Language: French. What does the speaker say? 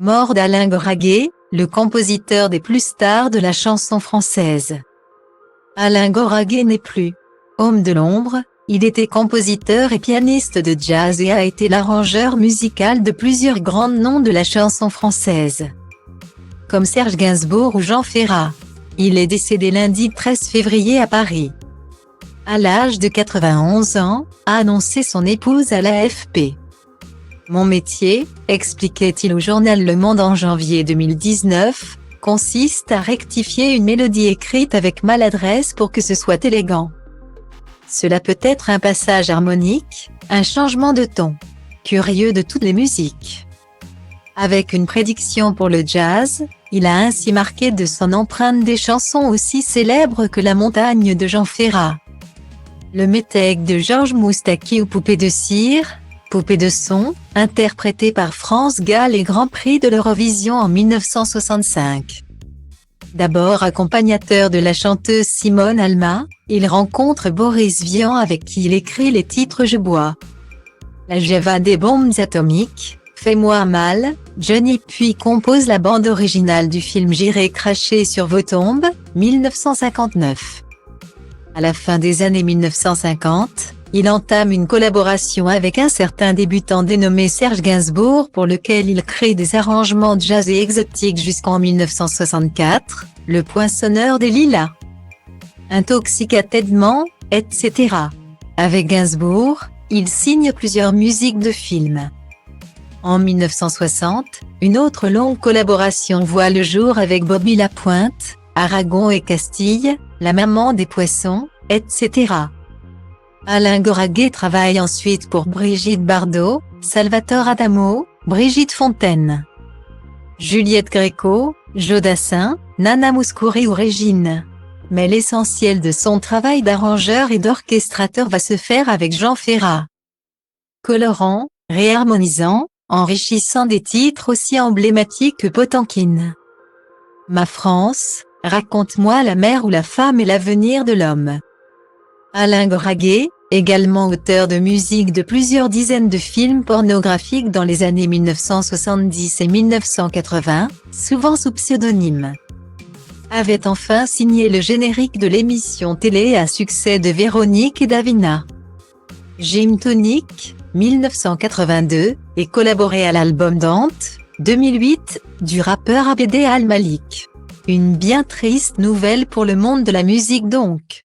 Mort d'Alain Goraguer, le compositeur des plus stars de la chanson française. Alain Goraguer n'est plus. Homme de l'ombre, il était compositeur et pianiste de jazz et a été l'arrangeur musical de plusieurs grands noms de la chanson française, comme Serge Gainsbourg ou Jean Ferrat. Il est décédé lundi 13 février à Paris, à l'âge de 91 ans, a annoncé son épouse à l'AFP. Mon métier, expliquait-il au journal Le Monde en janvier 2019, consiste à rectifier une mélodie écrite avec maladresse pour que ce soit élégant. Cela peut être un passage harmonique, un changement de ton. Curieux de toutes les musiques. Avec une prédiction pour le jazz, il a ainsi marqué de son empreinte des chansons aussi célèbres que La Montagne de Jean Ferrat, Le Métèque de Georges Moustaki ou Poupée de cire, Poupée de son, interprété par France Gall et Grand Prix de l'Eurovision en 1965. D'abord accompagnateur de la chanteuse Simone Alma, il rencontre Boris Vian avec qui il écrit les titres Je bois, La Java des bombes atomiques, Fais-moi mal, Johnny puis compose la bande originale du film J'irai cracher sur vos tombes, 1959. À la fin des années 1950, il entame une collaboration avec un certain débutant dénommé Serge Gainsbourg pour lequel il crée des arrangements jazz et exotiques jusqu'en 1964, Le Poinçonneur des Lilas, Intoxicated Man, etc. Avec Gainsbourg, il signe plusieurs musiques de films. En 1960, une autre longue collaboration voit le jour avec Bobby Lapointe, Aragon et Castille, La Maman des Poissons, etc. Alain Goraguer travaille ensuite pour Brigitte Bardot, Salvatore Adamo, Brigitte Fontaine, Juliette Gréco, Joe Dassin, Nana Mouskouri ou Régine. Mais l'essentiel de son travail d'arrangeur et d'orchestrateur va se faire avec Jean Ferrat. Colorant, réharmonisant, enrichissant des titres aussi emblématiques que Potemkin, Ma France, Raconte-moi la mère ou La femme et l'avenir de l'homme. Alain Goraguer, également auteur de musique de plusieurs dizaines de films pornographiques dans les années 1970 et 1980, souvent sous pseudonyme, avait enfin signé le générique de l'émission télé à succès de Véronique et Davina, Gym Tonic, 1982, et collaboré à l'album Dante, 2008, du rappeur Abd Al Malik. Une bien triste nouvelle pour le monde de la musique donc.